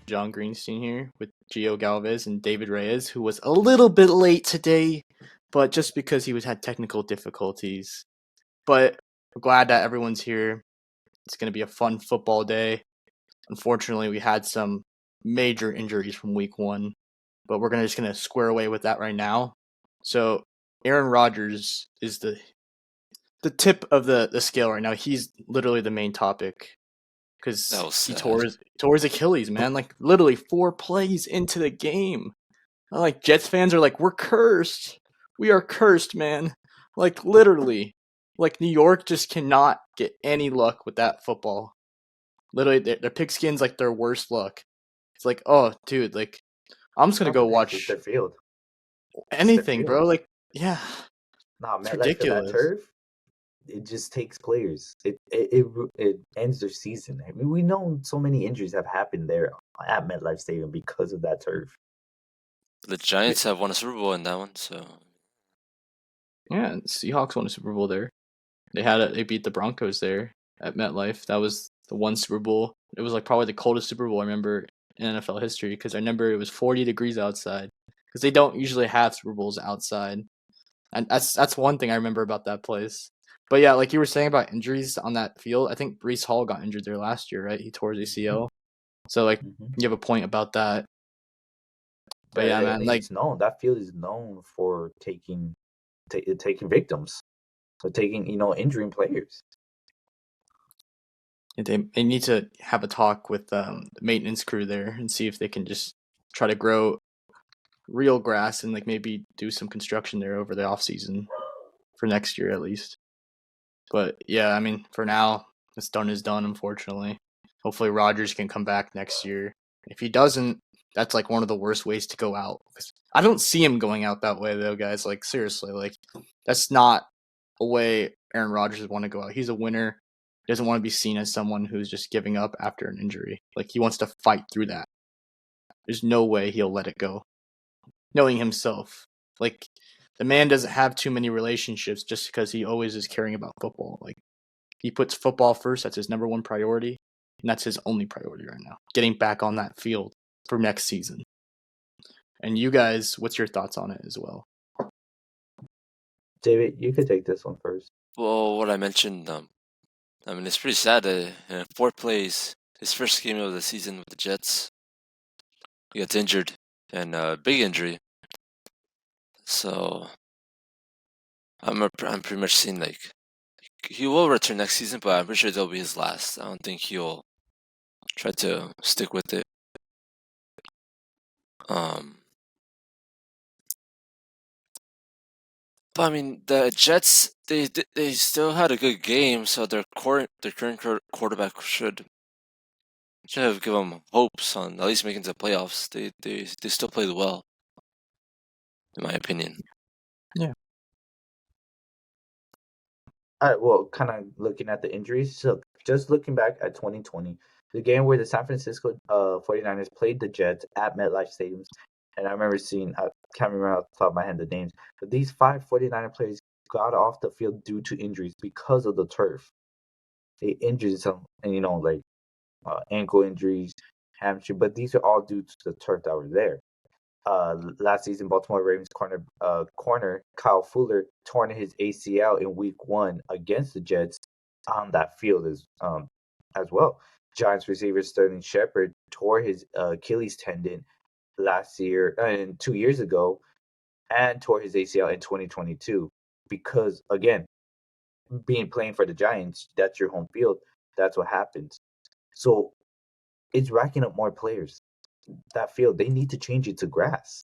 John Greenstein here with Gio Galvez and David Reyes, who was a little bit late today, but just because he had technical difficulties. But we're glad that everyone's here. It's going to be a fun football day. Unfortunately, we had some major injuries from week one, but we're just going to square away with that right now. So Aaron Rodgers is the tip of the scale right now. He's literally the main topic That because was he sad. tore his Achilles, man. Like literally 4 plays into the game. Like Jets fans are like, we're cursed. We are cursed, man. Like literally, like New York just cannot get any luck with that football. Literally, their pigskin's like their worst luck. It's like, oh, dude, like I'm just It's gonna not the go pigs, it's watch their field. It's their anything, field. bro. Like, yeah, Nah, it's MetLife for that ridiculous. turf, it just takes players. It ends their season. I mean, we know so many injuries have happened there at MetLife Stadium because of that turf. The Giants have won a Super Bowl in that one, so Yeah, and Seahawks won a Super Bowl there. They beat the Broncos there at MetLife. That was the one Super Bowl. It was like probably the coldest Super Bowl I remember in NFL history because I remember it was 40 degrees outside because they don't usually have Super Bowls outside, and that's one thing I remember about that place. But yeah, like you were saying about injuries on that field, I think Brees Hall got injured there last year, right? He tore his ACL. So like Mm-hmm. you have a point about that. But yeah, And man, like it's known that field is known for taking victims, so taking injuring players. they need to have a talk with the maintenance crew there and see if they can just try to grow real grass and like maybe do some construction there over the off season for next year at least. But yeah, I mean, for now, what's done is done. Unfortunately, hopefully Rodgers can come back next year. If he doesn't, that's like one of the worst ways to go out. I don't see him going out that way though, guys. Like seriously, like that's not a way Aaron Rodgers would want to go out. He's a winner. He doesn't want to be seen as someone who's just giving up after an injury. Like he wants to fight through that. There's no way he'll let it go. Knowing himself. Like the man doesn't have too many relationships just because he always is caring about football. Like he puts football first, that's his number one priority, and that's his only priority right now. Getting back on that field for next season. And you guys, what's your thoughts on it as well? David, you could take this one first. well, what I mentioned, I mean, it's pretty sad that in 4 plays, his first game of the season with the Jets, he gets injured, and a big injury. So I'm pretty much seeing like he will return next season, but I'm pretty sure that'll be his last. I don't think he'll try to stick with it. Um, but I mean, the Jets they still had a good game, so their current quarterback should have given them hopes on at least making the playoffs. They still played well, in my opinion. Yeah. All right, well, kind of looking at the injuries. So just looking back at 2020, the game where the San Francisco 49ers played the Jets at MetLife Stadiums. And I remember seeing, I can't remember off the top of my head the names, but these 5 49er players got off the field due to injuries because of the turf. They injured some, and like ankle injuries, hamstring, but these are all due to the turf that were there. Last season, Baltimore Ravens corner Kyle Fuller torn his ACL in Week 1 against the Jets on that field as well. Giants receiver Sterling Shepard tore his Achilles tendon last year and 2 years ago, and tore his ACL in 2022 because again, playing for the Giants, that's your home field. That's what happens. So it's racking up more players. That field, they need to change it to grass.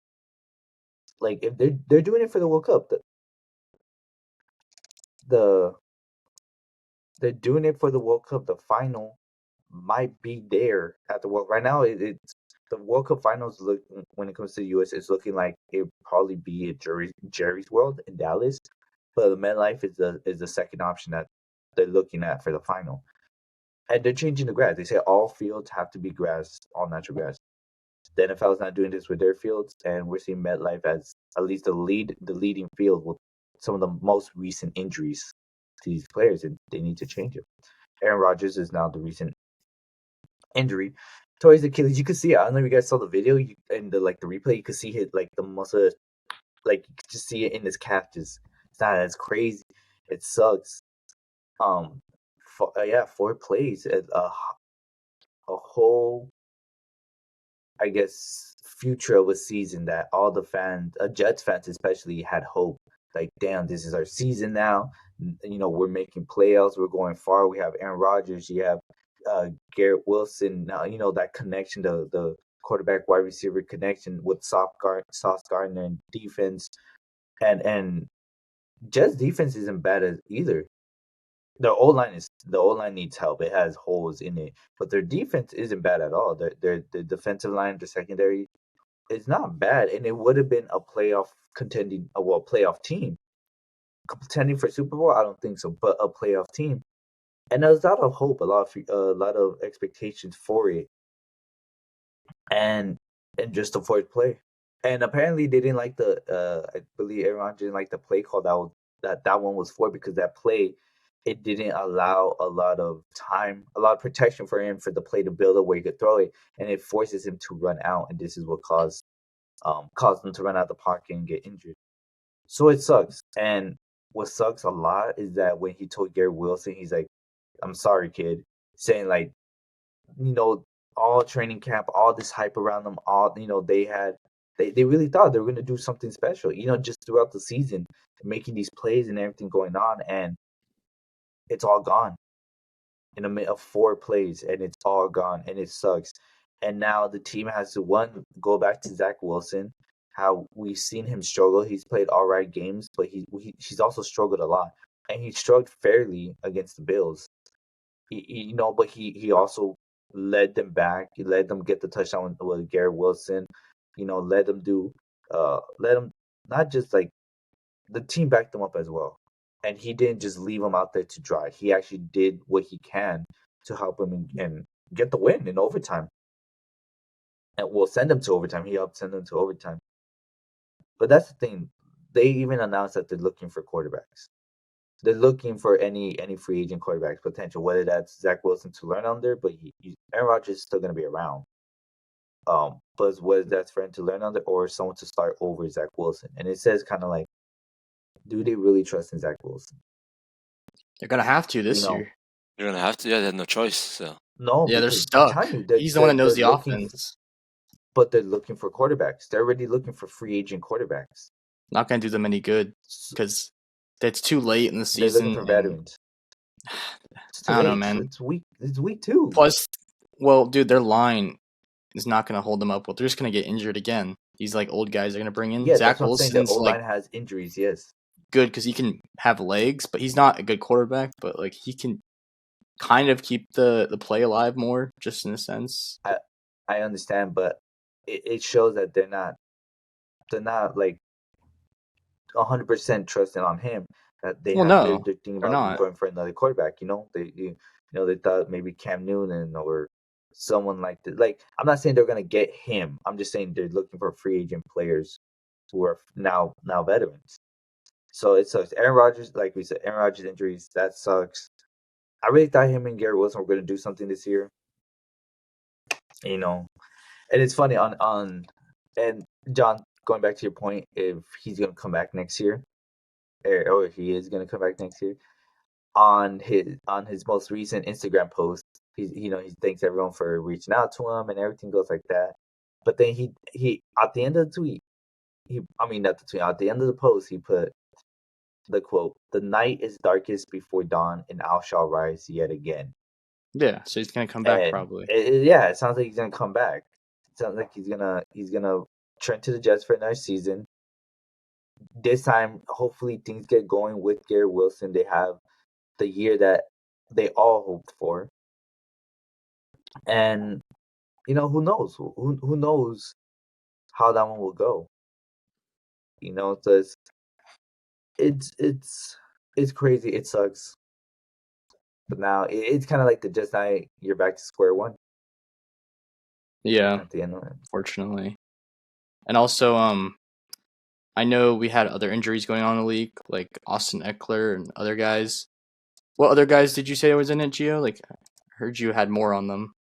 Like if they're doing it for the World Cup, the they're doing it for the World Cup. The final might be there at the World. Right now, it's the World Cup finals. Look, when it comes to the U.S., it's looking like it probably be at Jerry's World in Dallas, but the MetLife is the second option that they're looking at for the final. And they're changing the grass. They say all fields have to be grass, all natural grass. The NFL is not doing this with their fields, and we're seeing MetLife as at least the leading field with some of the most recent injuries to these players, and they need to change it. Aaron Rodgers is now the recent injury, tore his Achilles. You could see it. I don't know if you guys saw the video and the replay. You could see his the muscle, like you could just see it in his calf. Just it's crazy. It sucks. Yeah, 4 plays, a whole, I guess, future of a season that all the fans, Jets fans especially, had hope. Like, damn, this is our season now. We're making playoffs. We're going far. We have Aaron Rodgers. You have Garrett Wilson. Now, that connection, the quarterback wide receiver connection with Sauce Gardner and defense. And Jets defense isn't bad as either. The O line needs help. It has holes in it, but their defense isn't bad at all. Their defensive line, the secondary, is not bad, and it would have been a playoff team contending for Super Bowl. I don't think so, but a playoff team, and there's a lot of hope, a lot of expectations for it, and just the fourth play. And apparently they didn't like I believe Aaron Rodgers didn't like the play call that one was for, because that play, it didn't allow a lot of time, a lot of protection for him for the play to build up where he could throw it, and it forces him to run out, and this is what caused him to run out the pocket and get injured. So it sucks. And what sucks a lot is that when he told Garrett Wilson, he's like, "I'm sorry, kid," saying like, all training camp, all this hype around them, all they really thought they were gonna do something special, just throughout the season, making these plays and everything going on, and it's all gone in a minute of 4 plays, and it's all gone, and it sucks. And now the team has to go back to Zach Wilson. How we've seen him struggle. He's played all right games, but he's also struggled a lot, and he struggled fairly against the Bills. But he also led them back. He let them get the touchdown with Garrett Wilson. Let them not just like the team backed them up as well, and he didn't just leave them out there to dry. He actually did what he can to help him and get the win in overtime. And we'll send them to overtime. He helped send them to overtime. But that's the thing. They even announced that they're looking for quarterbacks. They're looking for any free agent quarterbacks potential, whether that's Zach Wilson to learn under, but Aaron Rodgers is still going to be around. But whether that's for him to learn under or someone to start over Zach Wilson. And it says kind of like, do they really trust in Zach Wilson? They're gonna have to this year. You're gonna have to. Yeah, they have no choice. So no, yeah, they're because stuck. I'm telling you, He's the one that knows the offense. But they're looking for quarterbacks. They're already looking for free agent quarterbacks. Not gonna do them any good because it's too late in the season. They're looking for veterans. I don't know, man. It's week 2. Plus, well, dude, their line is not gonna hold them up. Well, they're just gonna get injured again. These like old guys are gonna bring in. Yeah, Zach Wilson's the old line has injuries. Yes, good because he can have legs, but he's not a good quarterback. But like he can kind of keep the play alive more, just in a sense. I understand, but it shows that they're not like 100% trusting on him. That they're thinking about going for another quarterback. They thought maybe Cam Newton or someone like that. Like, I'm not saying they're gonna get him. I'm just saying they're looking for free agent players who are now veterans. So it sucks. Aaron Rodgers, like we said, Aaron Rodgers injuries, that sucks. I really thought him and Garrett Wilson were gonna do something this year. And it's funny and John, going back to your point, if he's gonna come back next year, or if he is gonna come back next year, on his most recent Instagram post, he thanks everyone for reaching out to him and everything goes like that. But then he at the end of the tweet, at the end of the post, he put the quote, "The night is darkest before dawn, and I shall rise yet again." Yeah, so he's gonna come back probably. It sounds like he's gonna come back. It sounds like he's gonna turn to the Jets for another season. This time, hopefully, things get going with Garrett Wilson. They have the year that they all hoped for, and who knows? Who knows how that one will go? So it's crazy. It sucks, but now it's kind of like the Jets night. You're back to square one. Yeah, at the end of it, fortunately, and also I know we had other injuries going on in the league, like Austin Eckler and other guys. What other guys did you say was in it, Gio? Like, I heard you had more on them.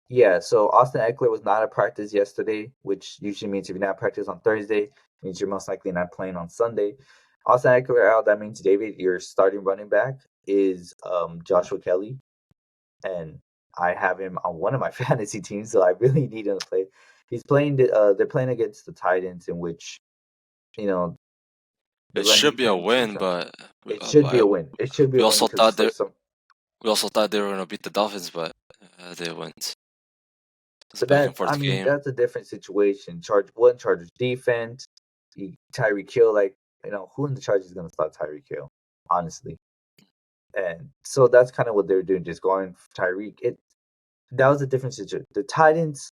Yeah, so Austin Eckler was not at practice yesterday, which usually means if you're not at practice on Thursday, means you're most likely not playing on Sunday. Austin Eckler out, that means David, your starting running back is Joshua Kelly, and I have him on one of my fantasy teams, so I really need him to play. He's playing. They're playing against the Titans, in which you know the It run should be a defense is win, trying. but It should be a win. It should be we a win also because thought for they some, we also thought they were gonna beat the Dolphins, but they went. It's a but back and that forth game. that's a different situation. Chargers defense. Tyreek Hill, like who in the Chargers is gonna stop Tyreek Hill? Honestly, and so that's kind of what they're doing, just going for Tyreek. That was a different situation. The Titans,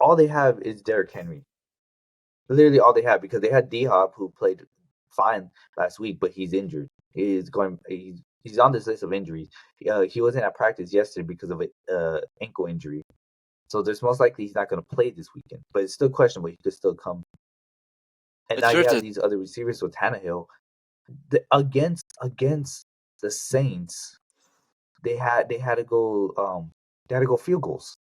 all they have is Derrick Henry. Literally all they have, because they had D Hop, who played fine last week, but he's injured. He's on this list of injuries. He wasn't at practice yesterday because of an ankle injury. So there's most likely he's not going to play this weekend. But it's still questionable. He could still come. And It's now you weird have to these other receivers with Tannehill. Against the Saints, they had to go field goals.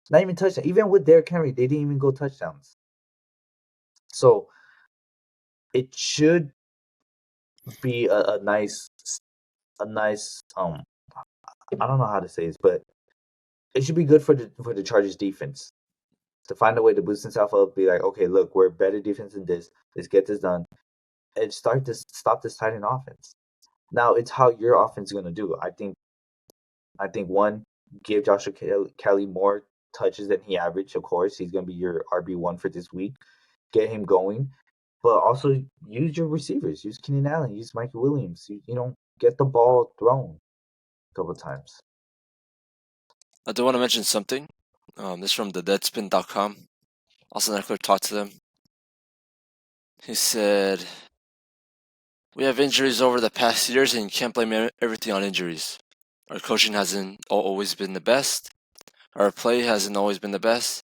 Not even touchdown. Even with Derrick Henry, they didn't even go touchdowns. So it should be a nice I don't know how to say this, but it should be good for the Chargers defense to find a way to boost themselves up. Be like, okay, look, we're a better defense than this. Let's get this done and stop this tight end offense. Now it's how your offense is gonna do. I think one, give Joshua Kelly more touches than he averaged. Of course, he's gonna be your RB1 for this week. Get him going, but also use your receivers. Use Keenan Allen. Use Mike Williams. Get the ball thrown a couple times. I do want to mention something. This is from the Deadspin.com. Austin Eckler talked to them. He said, "We have injuries over the past years, and you can't blame everything on injuries. Our coaching hasn't always been the best. Our play hasn't always been the best.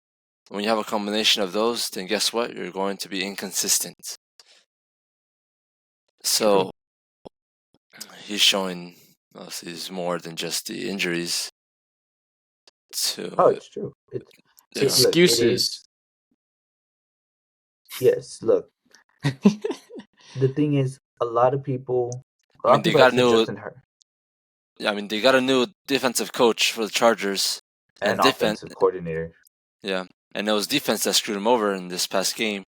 When you have a combination of those, then guess what? You're going to be inconsistent." So he's showing us he's more than just the injuries. Oh, To it's true. yeah, Look, it Excuses. is. Yes, look. The thing is, a lot of people they have got a said new. Justin Hurt They got a new defensive coach for the Chargers, and and defense. offensive coordinator. Yeah, and it was defense that screwed him over in this past game,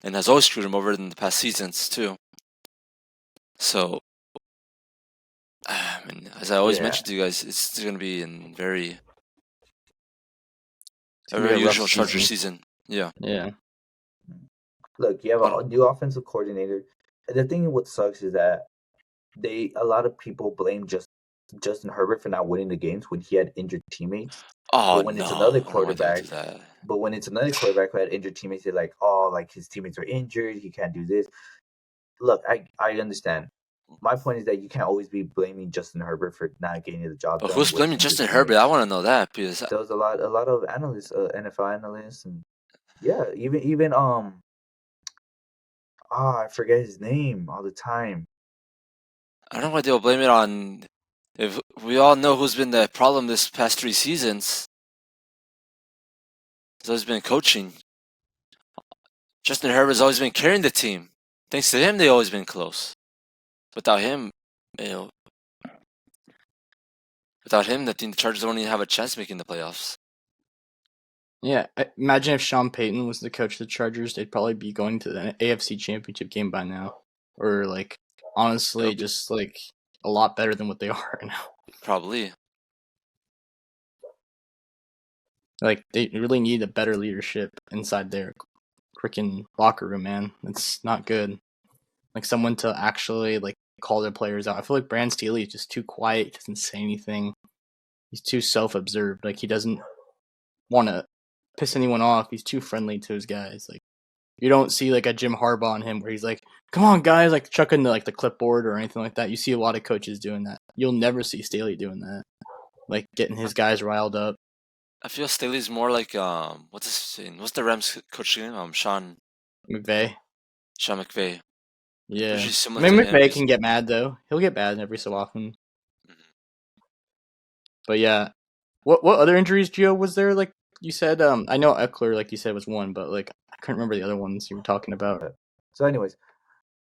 and has always screwed him over in the past seasons too. So, as I always Yeah. mentioned to you guys, it's going to be in a very gonna be a rough usual Charger season. Yeah. Yeah. Look, you have a new offensive coordinator. And the thing what sucks is that a lot of people blame Justin Herbert for not winning the games when he had injured teammates. Oh But when it's no, another I don't know why they would quarterback, do that. who had injured teammates, they're like, oh, like his teammates are injured, he can't do this. Look, I understand. My point is that you can't always be blaming Justin Herbert for not getting the job But done. who's with blaming injured Justin Herbert? teammates. I want to know that because There was a lot of analysts, NFL analysts, and yeah, even I forget his name all the time. I don't know why they'll blame it on. If we all know who's been the problem this past 3 seasons, it's always been coaching. Justin Herbert's always been carrying the team. Thanks to him, they've always been close. Without him, you know, I think the Chargers don't even have a chance making the playoffs. Yeah, imagine if Sean Payton was the coach of the Chargers, they'd probably be going to the AFC Championship game by now. Or, like, honestly, just, like, a lot better than what they are right now. Probably. Like, they really need a better leadership inside their freaking locker room, man. It's not good. Like, someone to actually, like, call their players out. I feel like Brand Staley is just too quiet. He doesn't say anything. He's too self-absorbed. Like, he doesn't want to piss anyone off. He's too friendly to his guys. Like, you don't see like a Jim Harbaugh on him where he's like, "Come on, guys!" Like chucking the clipboard or anything like that. You see a lot of coaches doing that. You'll never see Staley doing that. Like getting his guys riled up. I feel Staley's more like what's his name? What's the Rams coach name? Sean McVay. McVay. Yeah. Usually I similar mean, to him. McVay can get mad though. He'll get mad every so often. Mhm. But yeah, What other injuries, Gio, was there? Like you said, I know Eckler, like you said, was one, but like I couldn't remember the other ones you were talking about. So, anyways,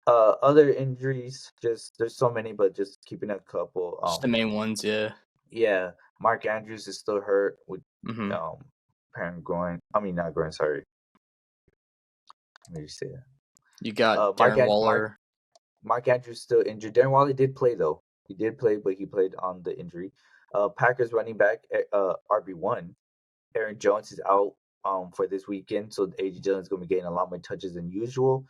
other injuries, just there's so many, but just keeping a couple. Just the main ones, yeah. Yeah, Mark Andrews is still hurt with Mm-hmm. apparent groin. I mean, not groin. Sorry. Let me just say that. You got Mark, Darren Waller. Mark Andrews still injured. Darren Waller did play though. He did play, but he played on the injury. Packers running back RB1 Aaron Jones is out for this weekend, so AJ Dillon is going to be getting a lot more touches than usual.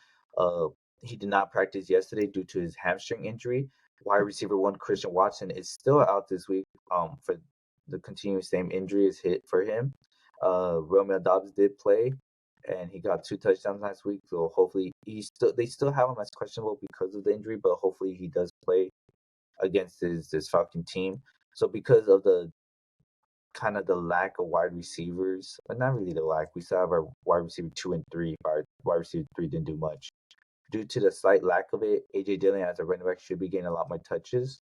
He did not practice yesterday due to his hamstring injury. Wide receiver one Christian Watson is still out this week for the continuous same injury is hit for him. Romeo Dobbs did play, and he got 2 touchdowns last week. So hopefully they still have him as questionable because of the injury, but hopefully he does play against this Falcon team. So because of the kind of the lack of wide receivers, but not really the lack. We still have our wide receiver 2 and 3. Our wide receiver 3 didn't do much. Due to the slight lack of it, AJ Dillon as a running back should be getting a lot more touches.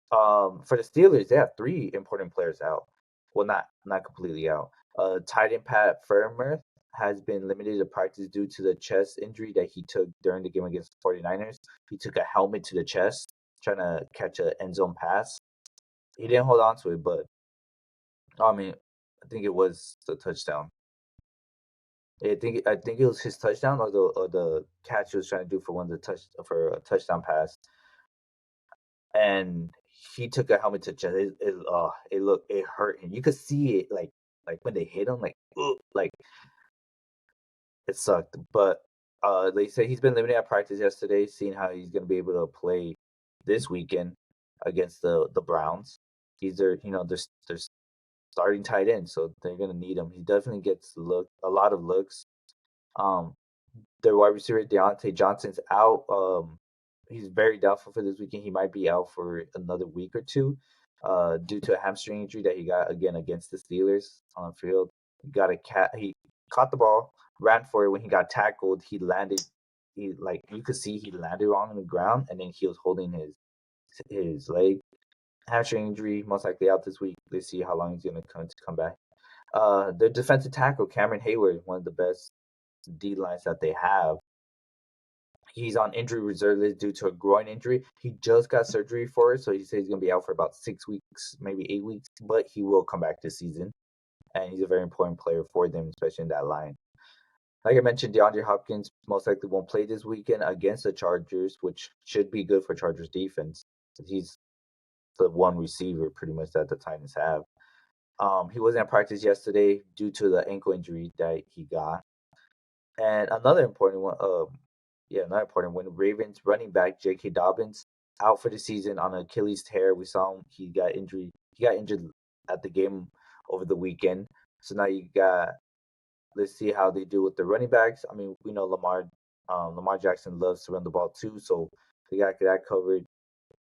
For the Steelers, they have 3 important players out. Well, not completely out. Tight end Pat Freiermuth has been limited to practice due to the chest injury that he took during the game against the 49ers. He took a helmet to the chest trying to catch an end zone pass. He didn't hold on to it, but I mean, I think it was the touchdown. I think it was his touchdown or the catch he was trying to do for a touchdown pass, and he took a helmet to chest. It hurt him. You could see it like when they hit him, like it sucked. But they say he's been limited at practice yesterday, seeing how he's gonna be able to play this weekend against the Browns. He's their starting tight end, so they're gonna need him. He definitely gets a lot of looks. Their wide receiver Deontay Johnson's out. He's very doubtful for this weekend. He might be out for another week or two, due to a hamstring injury that he got again against the Steelers on the field. He caught the ball, ran for it. When he got tackled, he landed. You could see he landed wrong on the ground, and then he was holding his leg. Hamstring injury, most likely out this week. Let's see how long he's going to come back. Their defensive tackle, Cameron Hayward, one of the best D lines that they have. He's on injury reserve list due to a groin injury. He just got surgery for it, so he says he's going to be out for about 6 weeks, maybe 8 weeks, but he will come back this season. And he's a very important player for them, especially in that line. Like I mentioned, DeAndre Hopkins most likely won't play this weekend against the Chargers, which should be good for Chargers defense. He's the one receiver pretty much that the Titans have. He wasn't at practice yesterday due to the ankle injury that he got. And another important one, Ravens running back J.K. Dobbins out for the season on an Achilles tear. We saw him; he got injured at the game over the weekend. So now let's see how they do with the running backs. I mean, we know Lamar Jackson loves to run the ball too, so they got that covered.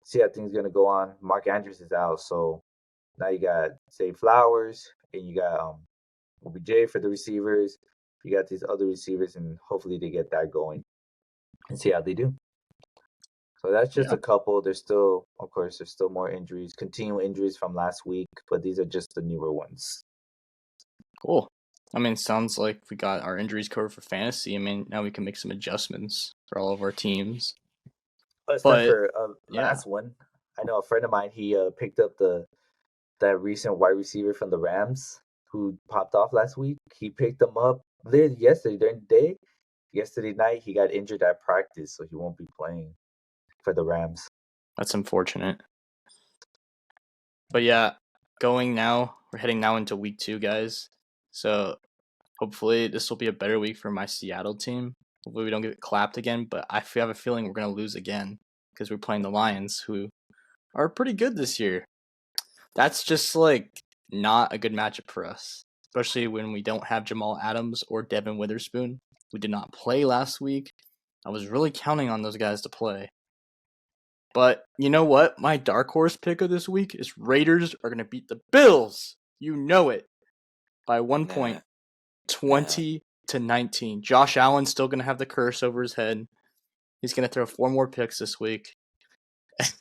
See how things gonna go on. Mark Andrews is out, so now you got Zay Flowers and you got OBJ for the receivers. You got these other receivers, and hopefully they get that going and see how they do. So that's just a couple. There's still more injuries, continual injuries from last week, but these are just the newer ones. Cool. I mean, sounds like we got our injuries covered for fantasy. I mean, now we can make some adjustments for all of our teams. Except for last one, I know a friend of mine. He picked up that recent wide receiver from the Rams who popped off last week. He picked him up yesterday during the day. Yesterday night, he got injured at practice, so he won't be playing for the Rams. That's unfortunate. But yeah, we're heading now into week 2, guys. So hopefully this will be a better week for my Seattle team. Hopefully we don't get clapped again, but I have a feeling we're going to lose again because we're playing the Lions, who are pretty good this year. That's just not a good matchup for us, especially when we don't have Jamal Adams or Devin Witherspoon, who did not play last week. I was really counting on those guys to play. But you know what? My dark horse pick of this week is Raiders are going to beat the Bills. You know it. By 1 point, 20-19. Josh Allen's still going to have the curse over his head. He's going to throw 4 more picks this week.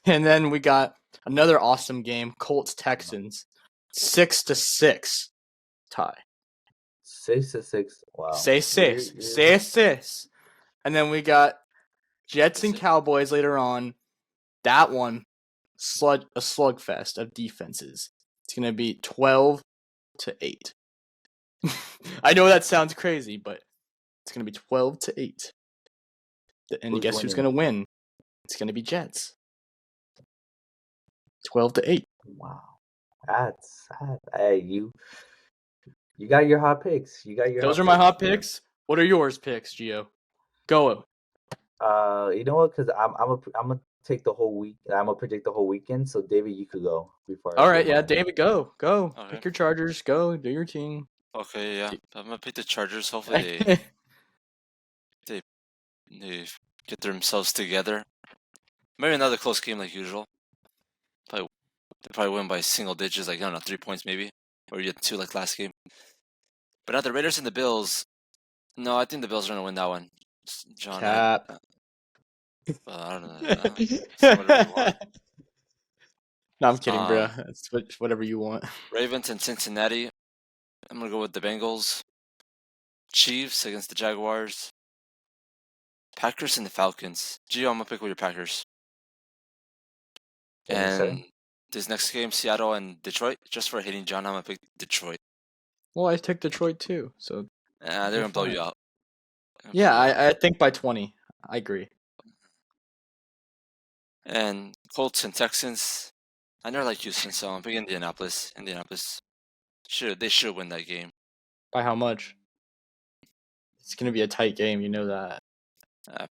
And then we got another awesome game, Colts-Texans. 6-6 tie. 6-6. Wow. Say sis. Say sis. And then we got Jets and Cowboys later on. That one, a slugfest of defenses. It's going to be 12-8. I know that sounds crazy, but it's going to be 12-8. And you guess who's going to win? It's going to be Jets. 12-8. Wow. That's sad. Hey, you got your hot picks. Those are my hot picks. What are yours picks, Gio? Go. You know what? Because I'm gonna take the whole week. I'm gonna predict the whole weekend. So David, you could go before. All right, yeah, David, go. Okay. Pick your Chargers. Go do your team. Okay, yeah, I'm gonna pick the Chargers. Hopefully they get themselves together. Maybe another close game like usual. They probably win by single digits, like I don't know, 3 points maybe, or you get 2 like last game. But now the Raiders and the Bills. No, I think the Bills are gonna win that one. John, Cap. I don't know. Say whatever you want. No, I'm kidding, bro. It's whatever you want. Ravens and Cincinnati. I'm gonna go with the Bengals. Chiefs against the Jaguars. Packers and the Falcons. Gio, I'm gonna pick with your Packers. And this next game, Seattle and Detroit. Just for hitting John, I'm gonna pick Detroit. Well, I took Detroit too, so they're gonna blow you out. Yeah, I think by 20. I agree. And Colts and Texans. I never like Houston, so I'm picking Indianapolis. They should win that game. By how much? It's gonna be a tight game, you know that.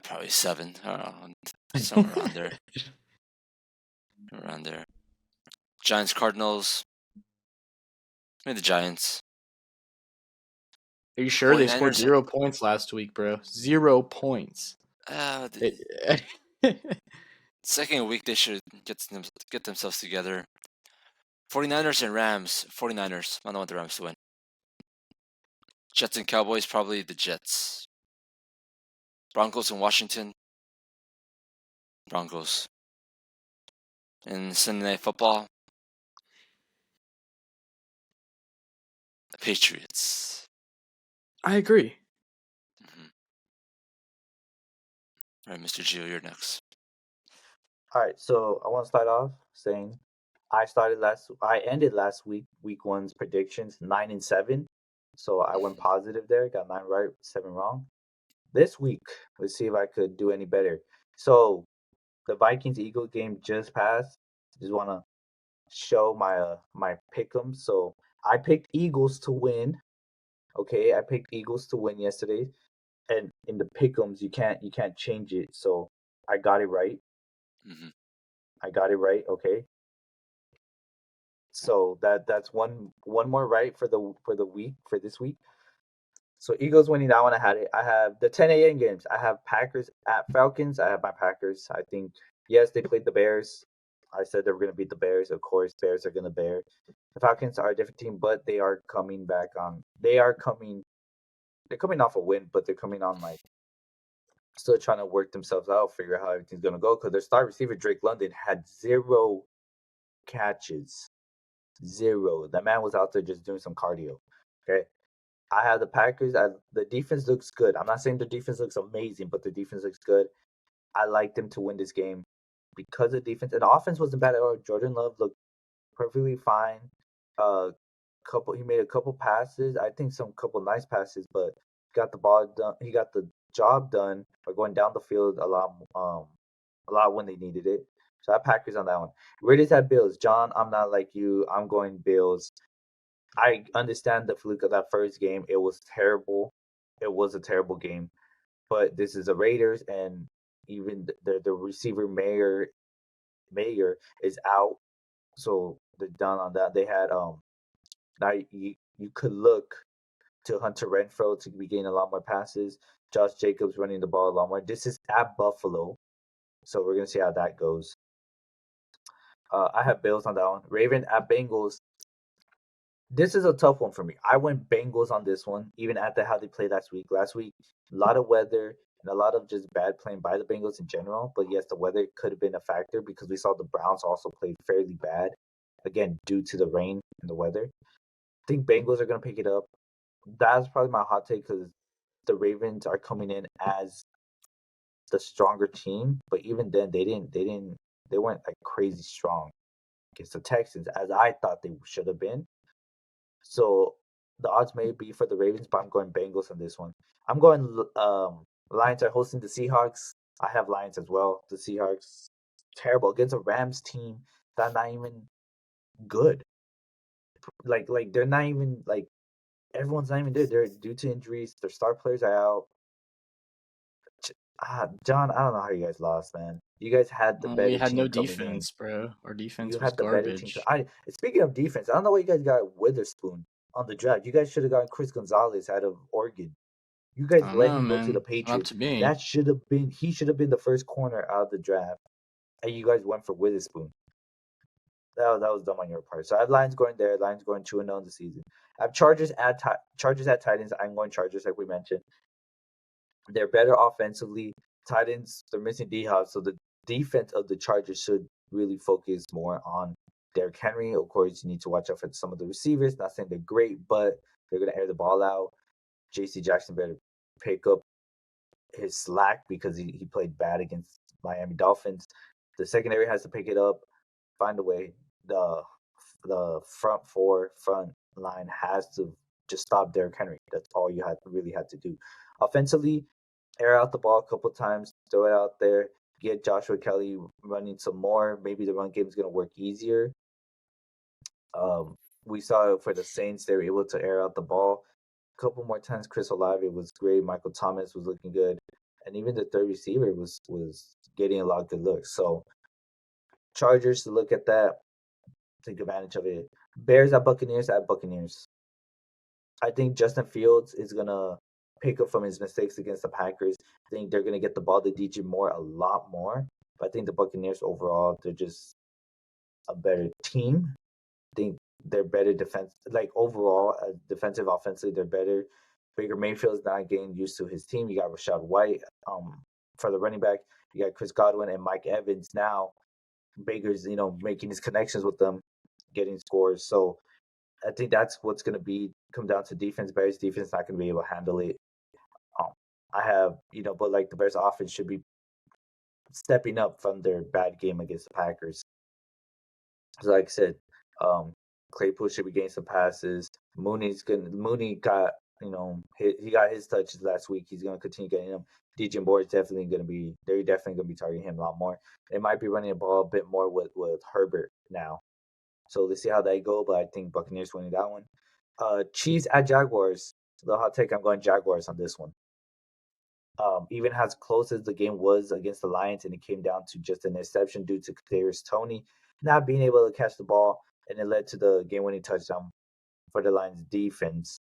Probably 7. I don't know, somewhere around there. Around there. Giants, Cardinals. Maybe the Giants. Are you sure they scored 0 points last week, bro? 0 points. Second week they should get themselves together. 49ers and Rams. 49ers. I don't want the Rams to win. Jets and Cowboys, probably the Jets. Broncos and Washington. Broncos. And Sunday Night Football. The Patriots. I agree. All right, Mr. Gio, you're next. All right, so I want to start off saying I ended last week one's predictions 9-7. So I went positive there, got 9 right, 7 wrong. This week, let's see if I could do any better. So the Vikings-Eagles game just passed. Just want to show my pick'em. So I picked Eagles to win. Okay, I picked Eagles to win yesterday, and in the pick'ems you can't change it. So I got it right. Mm-hmm. I got it right. Okay. So that's one more right for this week. So Eagles winning that one. I had it. I have the 10 a.m. games. I have Packers at Falcons. I have my Packers. I think yes, they played the Bears. I said they were going to beat the Bears. Of course, Bears are going to bear. The Falcons are a different team, but they are coming back on. They're coming off a win, but they're coming on like still trying to work themselves out, figure out how everything's going to go. Because their star receiver Drake London had 0 catches. 0. That man was out there just doing some cardio. Okay. I have the Packers. The defense looks good. I'm not saying the defense looks amazing, but the defense looks good. I like them to win this game because the defense and the offense wasn't bad at all. Jordan Love looked perfectly fine. He made a couple passes. I think some couple nice passes, but got the ball done. He got the job done by going down the field a lot when they needed it. So I have Packers on that one. Raiders at Bills. John, I'm not like you. I'm going Bills. I understand the fluke of that first game. It was terrible. It was a terrible game. But this is the Raiders, and even the receiver Mayer is out. So they're done on that. They had now you could look to Hunter Renfrow to be getting a lot more passes. Josh Jacobs running the ball a lot more. This is at Buffalo, so we're gonna see how that goes. I have Bills on that one. Raven at Bengals. This is a tough one for me. I went Bengals on this one, even after how they played last week. Last week, a lot of weather and a lot of just bad playing by the Bengals in general. But yes, the weather could have been a factor because we saw the Browns also play fairly bad. again, due to the rain and the weather. I think Bengals are going to pick it up. That's probably my hot take because the Ravens are coming in as the stronger team, but even then they weren't like crazy strong against the Texans as I thought they should have been. So the odds may be for the Ravens, but I'm going Bengals on this one. I'm going Lions are hosting the Seahawks. I have Lions as well. The Seahawks terrible against a Rams team that not even good. Like they're not even like everyone's not even there. They're due to injuries. Their star players are out. John, I don't know how you guys lost, man. You guys had the We better had no team coming in. defense, bro. Our You defense was had the better team. garbage. Speaking of defense, I don't know why you guys got Witherspoon on the draft. You guys should have gotten Chris Gonzalez out of Oregon. You I guys don't let know, him go to the man. Not up Patriots. to me. That should have been he should have been the first corner out of the draft, and you guys went for Witherspoon. That was dumb on your part. So I have Lions going there. Lions going 2-0 in the season. I have Chargers at Titans. I'm going Chargers, like we mentioned. They're better offensively. Titans, they're missing D Hop, so the defense of the Chargers should really focus more on Derrick Henry. Of course, you need to watch out for some of the receivers. Not saying they're great, but they're gonna air the ball out. JC Jackson better pick up his slack because he played bad against Miami Dolphins. The secondary has to pick it up, find a way. The front line has to just stop Derrick Henry. That's all you really had to do. Offensively, air out the ball a couple times, throw it out there, get Joshua Kelly running some more. Maybe the run game is going to work easier. We saw for the Saints, they were able to air out the ball a couple more times. Chris Olave was great. Michael Thomas was looking good. And even the third receiver was getting a lot of good looks. So Chargers to look at that, take advantage of it. Bears at Buccaneers. I think Justin Fields is gonna pick up from his mistakes against the Packers. I think they're gonna get the ball to DJ Moore a lot more. But I think the Buccaneers overall, they're just a better team. I think they're better defense, like overall, defensive, offensively, they're better. Baker Mayfield's not getting used to his team. You got Rashad White for the running back. You got Chris Godwin and Mike Evans now. Baker's, making his connections with them, getting scores. So I think that's what's going to come down to defense. Bears defense not going to be able to handle it. I have, but like the Bears offense should be stepping up from their bad game against the Packers. So like I said, Claypool should be getting some passes. Mooney got, he got his touches last week. He's going to continue getting them. DJ Moore is they're definitely going to be targeting him a lot more. They might be running the ball a bit more with Herbert now. So let's see how they go, but I think Buccaneers winning that one. Chiefs at Jaguars. The hot take, I'm going Jaguars on this one. Even as close as the game was against the Lions, and it came down to just an interception due to Kadarius Toney not being able to catch the ball, and it led to the game-winning touchdown for the Lions defense.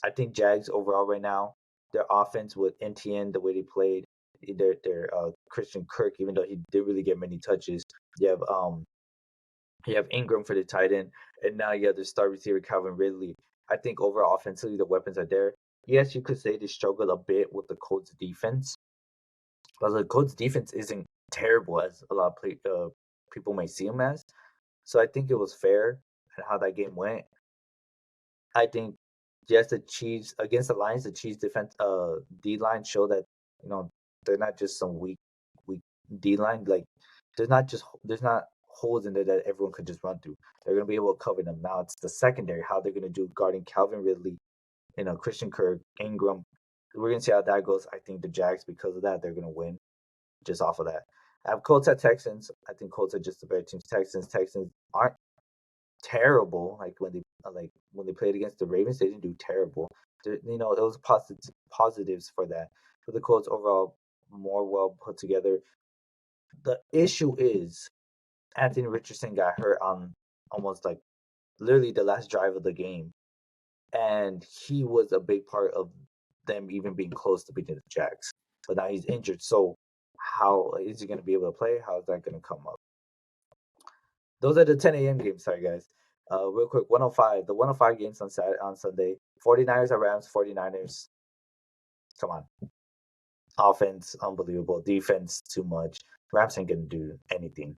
I think Jags overall right now, their offense with NTN, the way they played, their Christian Kirk, even though he didn't really get many touches. You have Ingram for the tight end, and now you have the star receiver Calvin Ridley. I think overall offensively the weapons are there. Yes, you could say they struggled a bit with the Colts defense, but the Colts defense isn't terrible as a lot of people may see them as. So I think it was fair and how that game went. I think yes, the Chiefs against the Lions, the Chiefs defense D line show that they're not just some weak D line. Like there's not holes in there that everyone could just run through. They're gonna be able to cover them. Now it's the secondary, how they're gonna do guarding Calvin Ridley, Christian Kirk, Ingram. We're gonna see how that goes. I think the Jags, because of that, they're gonna win just off of that. I have Colts at Texans. I think Colts are just the better team. Texans aren't terrible. Like when they played against the Ravens, they didn't do terrible. It was positives for that. For the Colts overall, more well put together. The issue is Anthony Richardson got hurt on almost like literally the last drive of the game, and he was a big part of them even being close to beating the Jags. But now he's injured, so how is he going to be able to play? How is that going to come up? Those are the 10 a.m. games. Sorry, guys. Real quick, 105. The 105 games on Sunday. 49ers at Rams. 49ers. Come on. Offense, unbelievable. Defense, too much. Rams ain't going to do anything.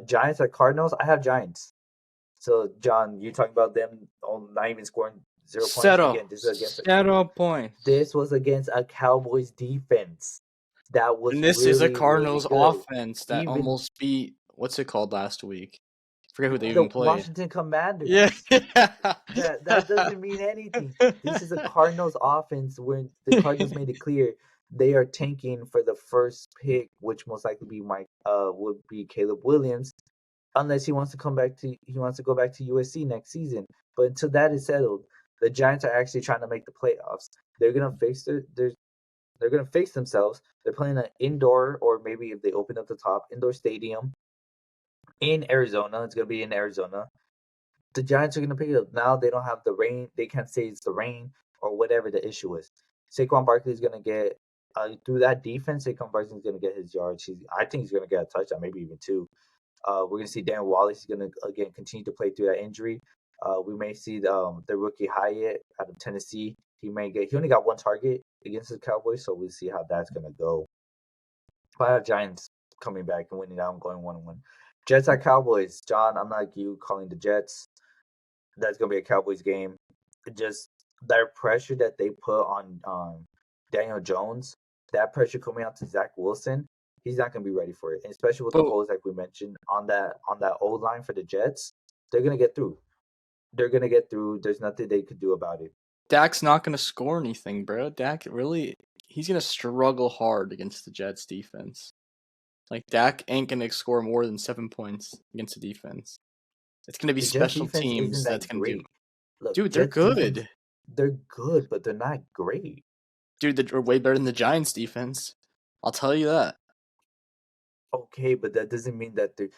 Giants at Cardinals. I have Giants. So, John, you talking about them not even scoring 0 points Settle. again? This is against Settle points. this was against a Cowboys defense that was And this really, is a really Cardinals good. offense that Even almost beat what's it called last week? I forget who they the even played. Washington Commanders. Yeah. That doesn't mean anything. This is a Cardinals offense where the Cardinals made it clear they are tanking for the first pick, which most likely would be Caleb Williams, unless he wants to go back to USC next season. But until that is settled, the Giants are actually trying to make the playoffs. They're gonna they're gonna fix themselves. They're playing an indoor, or maybe if they open up the top, indoor stadium in Arizona. It's gonna be in Arizona. The Giants are gonna pick it up. Now they don't have the rain. They can't say it's the rain or whatever the issue is. Saquon Barkley is gonna get through that defense. Saquon Barkley is gonna get his yards. I think he's gonna get a touchdown, maybe even two. We're gonna see Darren Wallace is gonna again continue to play through that injury. We may see the rookie Hyatt out of Tennessee. He only got one target against the Cowboys, so we'll see how that's gonna go. But I have Giants coming back and winning out and going 1-1. Jets at Cowboys. John, I'm not like you calling the Jets. That's gonna be a Cowboys game. Just that pressure that they put on Daniel Jones, that pressure coming out to Zach Wilson, he's not gonna be ready for it. And especially with the holes like we mentioned on that old line for the Jets, they're gonna get through. They're gonna get through. There's nothing they could do about it. Dak's not going to score anything, bro. He's going to struggle hard against the Jets defense. Like, Dak ain't going to score more than 7 points against the defense. It's going to be The Jets special defense teams isn't that's that going to do. great. Look, Dude, they're Jets defense, good. they're good, but they're not great. Dude, they're way better than the Giants defense. I'll tell you that. Okay, but that doesn't mean that they're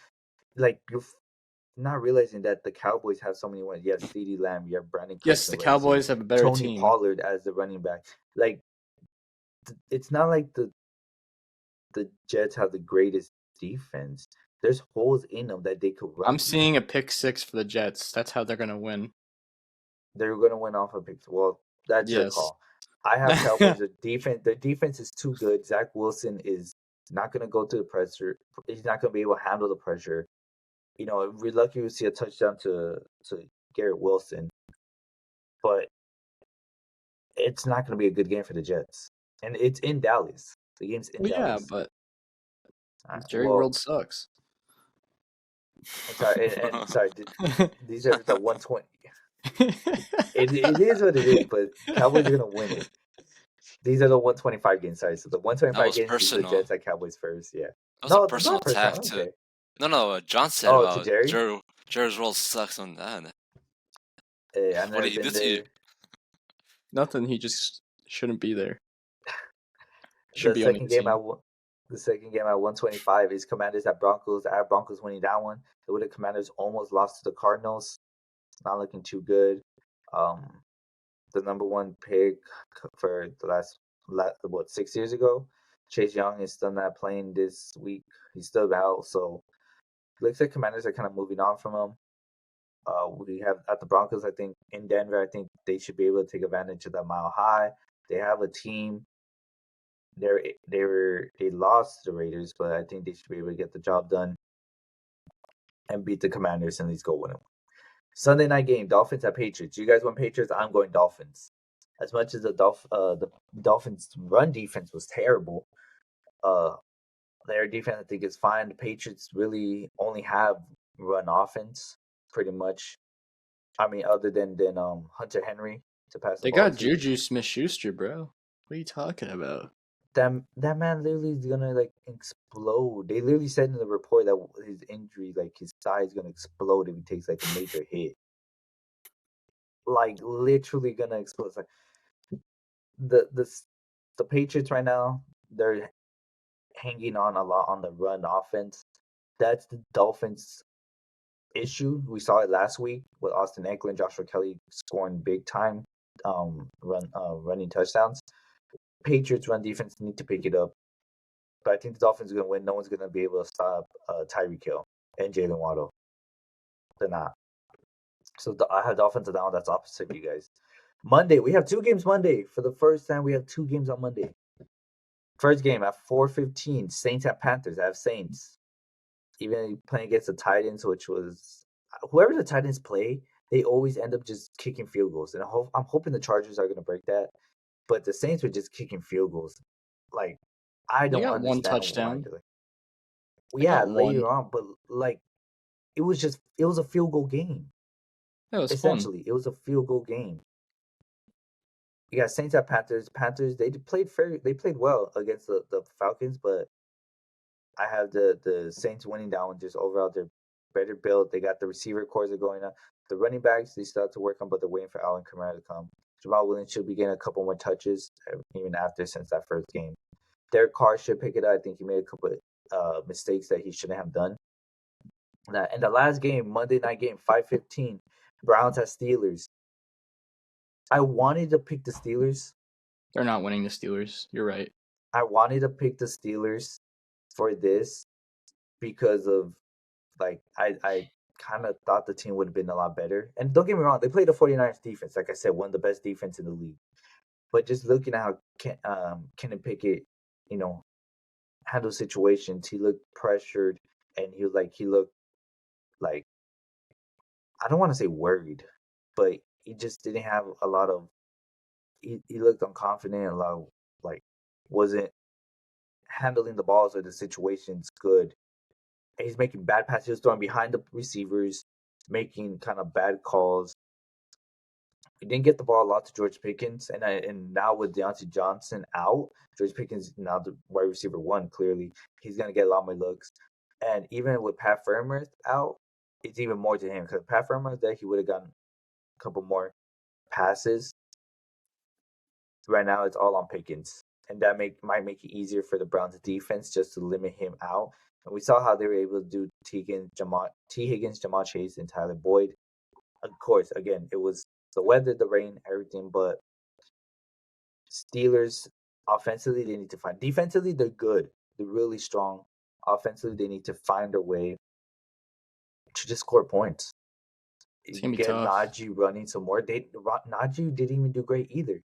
like you're not realizing that the Cowboys have so many ones. You have CeeDee Lamb, you have Brandon Cooks, Yes, the Cowboys have a better Tony team. Pollard as the running back. Like it's not like the Jets have the greatest defense. There's holes in them that they could run. I'm seeing a pick six for the Jets. That's how they're going to win. They're going to win off of picks. Well, that's your Yes. call. I have Cowboys. Their defense is too good. Zach Wilson is not going to go to the pressure. He's not going to be able to handle the pressure. You know, we're lucky to see a touchdown to Garrett Wilson, but it's not going to be a good game for the Jets. And it's in Dallas. The game's in Dallas. Yeah, but Jerry World sucks. Sorry, and sorry, these are the 120. It is what it is, but Cowboys are going to win it. These are the 125 games. Sorry, so the 125 games, these are the Jets at Cowboys first. Yeah. That was a personal attack to. No, John said about Jerry's World sucks on that. Hey, what did he do to you? Nothing. He just shouldn't be there. The second game at 125 is Commanders at Broncos. I have Broncos winning that one. The Commanders almost lost to the Cardinals. Not looking too good. The number one pick for the last 6 years ago, Chase Young is still not playing this week. He's still out, so looks like Commanders are kind of moving on from him. We have at the Broncos, I think in Denver, I think they should be able to take advantage of that mile high. They have a team. They lost the Raiders, but I think they should be able to get the job done and beat the Commanders and at least go win them. Sunday night game, Dolphins at Patriots. You guys want Patriots? I'm going Dolphins. As much as the Dolphins' run defense was terrible, their defense I think is fine. The Patriots really only have run offense, pretty much. I mean, other than Hunter Henry to pass the ball. They got Juju Smith-Schuster, bro. What are you talking about? That man literally is gonna like explode. They literally said in the report that his injury, like his thigh, is gonna explode if he takes like a major hit. Like literally gonna explode. It's like the Patriots right now, they're hanging on a lot on the run offense. That's the Dolphins' issue. We saw it last week with Austin Eckler and Joshua Kelly scoring big time running touchdowns. Patriots run defense need to pick it up. But I think the Dolphins are going to win. No one's going to be able to stop Tyreek Hill and Jalen Waddle. They're not. So I have Dolphins down. That's opposite of you guys. Monday, we have 2 games Monday. For the first time, we have 2 games on Monday. First game at 4:15, Saints at Panthers. I have Saints. Even playing against the Titans, which was whoever the Titans play, they always end up just kicking field goals, and I'm hoping the Chargers are going to break that. But the Saints were just kicking field goals. Like, I They don't got one understand why. touchdown. Well, They yeah, got one. later on, but like it was a field goal game. That was fun. Essentially, it was a field goal game. You got Saints at Panthers. Panthers, they played well against the Falcons, but I have the Saints winning that one. Just overall, they're better built. They got the receiver cores are going up. The running backs they still have to work on, but they're waiting for Alvin Kamara to come. Jamal Williams should be getting a couple more touches even after since that first game. Derek Carr should pick it up. I think he made a couple mistakes that he shouldn't have done. And the last game, Monday night game, 5:15, Browns at Steelers. I wanted to pick the Steelers. They're not winning the Steelers. You're right. I wanted to pick the Steelers for this because of like I kind of thought the team would have been a lot better. And don't get me wrong, they played the 49ers defense. Like I said, one of the best defense in the league. But just looking at how Kenny Pickett, you know, handle situations, he looked pressured and he looked like I don't want to say worried, but he just didn't have a lot of he looked unconfident, a lot of like wasn't handling the balls or the situations good. And he's making bad passes, throwing behind the receivers, making kind of bad calls. He didn't get the ball a lot to George Pickens, and now with Deontay Johnson out, George Pickens now the wide receiver one. Clearly, he's gonna get a lot more looks. And even with Pat Freiermuth out, it's even more to him because Pat Freiermuth there he would have gotten a couple more passes. Right now, it's all on Pickens, and that might make it easier for the Browns defense just to limit him out. And we saw how they were able to do T. Higgins, Jamal Chase, and Tyler Boyd. Of course, again, it was the weather, the rain, everything, but Steelers offensively they need to find. Defensively, they're good. They're really strong. Offensively, they need to find a way to just score points. It's gonna be Get tough. Najee running some more. Najee didn't even do great either.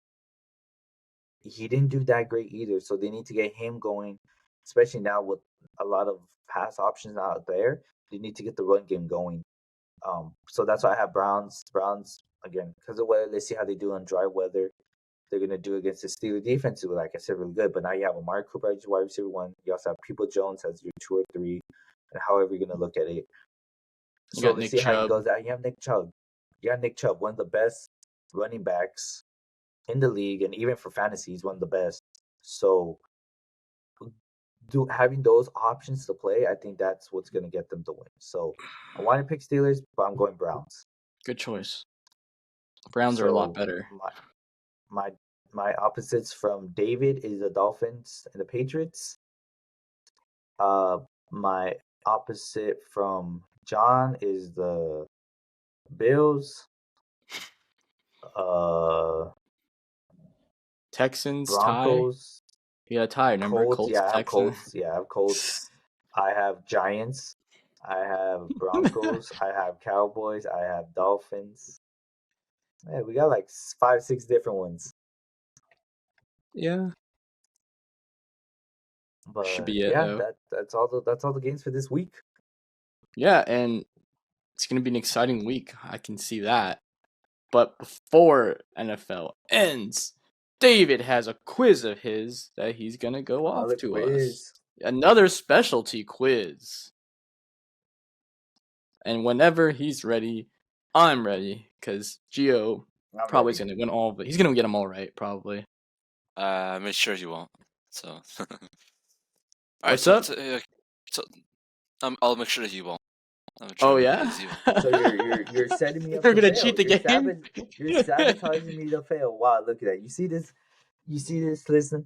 He didn't do that great either. So they need to get him going, especially now with a lot of pass options out there. They need to get the run game going. So that's why I have Browns. Browns again because of weather. Let's see how they do on dry weather. They're gonna do against the Steelers defense, who, like I said, really good. But now you have Amari Cooper as your wide receiver one. You also have People Jones as your 2 or 3, and however you're gonna look at it. You So got let's Nick see how he Chubb. goes out. You have Nick Chubb. You got Nick Chubb, one of the best running backs in the league, and even for fantasy, he's one of the best. So, having those options to play, I think that's what's going to get them to win. So, I want to pick Steelers, but I'm going Browns. Good choice. Browns are a lot So better. my opposites from David is the Dolphins and the Patriots. My opposite from John is the Bills. Texans tie. Broncos. You got a tie. Remember Colts. Colts, Yeah, I have Texans. Colts. Yeah, I have Colts. I have Giants. I have Broncos. I have Cowboys. I have Dolphins. Yeah, we got like 5, 6 different ones. Yeah, should But be it yeah, though. that's all the games for this week. Yeah, and it's gonna be an exciting week. I can see that. But before NFL ends, David has a quiz of his that he's gonna go Oh, off the to us. quiz. Another specialty quiz. And whenever he's ready, I'm ready. Because Gio I'm probably is ready. gonna win all of it. He's gonna get them all right, probably. I made sure he won't. So, all right. What's So, up? so I'll make sure that he won't. I'm trying Oh to make it yeah? easy. So you're setting me up You're to gonna fail. cheat the game? You're sabotaging me to fail. Wow, look at that. You see this? You see this? Listen.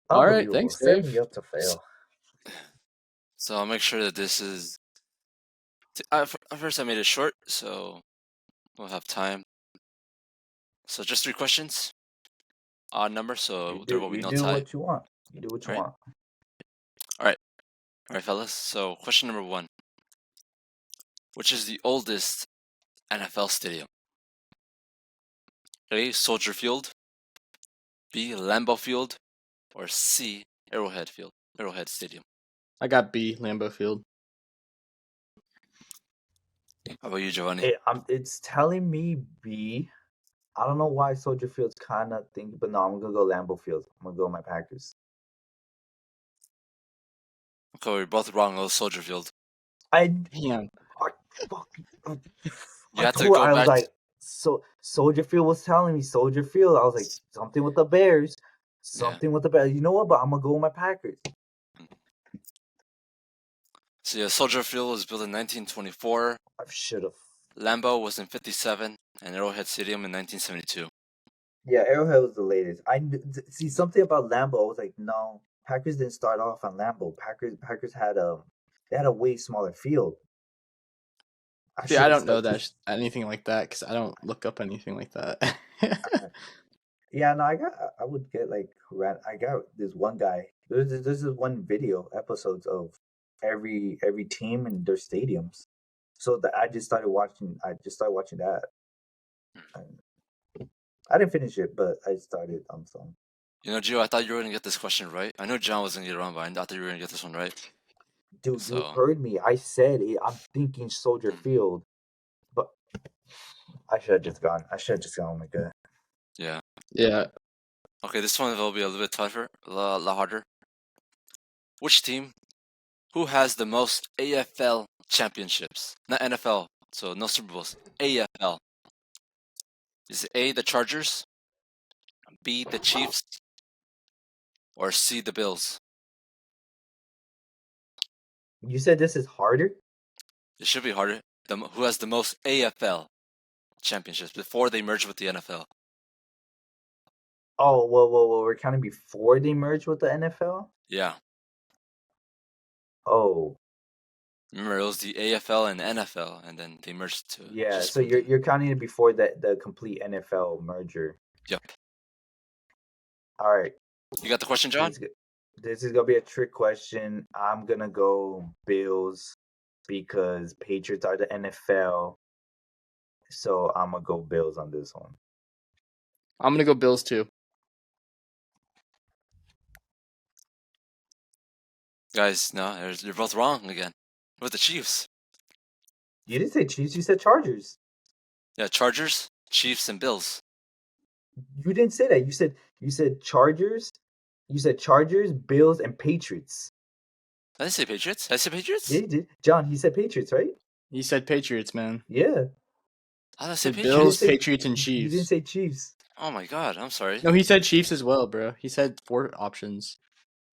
All right, Unbelievable. thanks, Setting Dave. me up to fail. So I'll make sure that this is. First, I made it short, so we'll have time. So just 3 questions. Odd number, so there will be You no do tie. what you want. You do what you Right? want. All right, fellas. So question number 1: which is the oldest NFL stadium? A. Soldier Field, B. Lambeau Field, or C. Arrowhead Field, Arrowhead Stadium. I got B, Lambeau Field. How about you, Giovanni? It's telling me B. I don't know why Soldier Field's kind of thinking, but no, I'm gonna go Lambeau Field. I'm gonna go my Packers. Okay, we're both wrong. It was Soldier Field. Damn. You had to go I was back. like, so Soldier Field was telling me Soldier Field. I was like, something with the Bears, something with the Bears. You know what? But I'm gonna go with my Packers. So yeah, Soldier Field was built in 1924. I should have. Lambeau was in 57, and Arrowhead Stadium in 1972. Yeah, Arrowhead was the latest. See something about Lambeau. I was like, no, Packers didn't start off on Lambeau. Packers had a way smaller field. See, I don't know that anything like that because I don't look up anything like that. Yeah, no, I would get like I got this one guy. This is one video episodes of every team and their stadiums. So that I just started watching. I just started watching that. I didn't finish it, but I started on some. You know, Gio, I thought you were gonna get this question right. I know John was gonna get it wrong, but I thought you were gonna get this one right. Dude, So, you heard me. I said it. I'm thinking Soldier Field, but I should have just gone. Oh my god. yeah. Yeah. Okay, this one will be a little bit tougher, a lot harder. Which team? Who has the most AFL championships? Not NFL, so no Super Bowls. AFL. Is it A, the Chargers, B, the Chiefs, or C, the Bills? You said this is harder? It should be harder. Who has the most AFL championships before they merge with the NFL? Oh, well, we're counting before they merged with the NFL? Yeah. Oh. Remember, it was the AFL and NFL, and then they merged to Yeah, just so you're counting it before the complete NFL merger. Yep. All right. You got the question, John? This is gonna be a trick question. I'm gonna go Bills because Patriots are the NFL. So I'm gonna go Bills on this one. I'm gonna go Bills too. Guys, no, you're both wrong again. With the Chiefs. You didn't say Chiefs, you said Chargers. Yeah, Chargers, Chiefs, and Bills. You didn't say that. You said Chargers. You said Chargers, Bills, and Patriots. I didn't say Patriots. I said Patriots? Yeah, you did. John, he said Patriots, right? He said Patriots, man. Yeah. I said Said Patriots. Bills, Patriots, and Chiefs. You didn't say Chiefs. Oh my god, I'm sorry. No, he said Chiefs as well, bro. He said 4 options.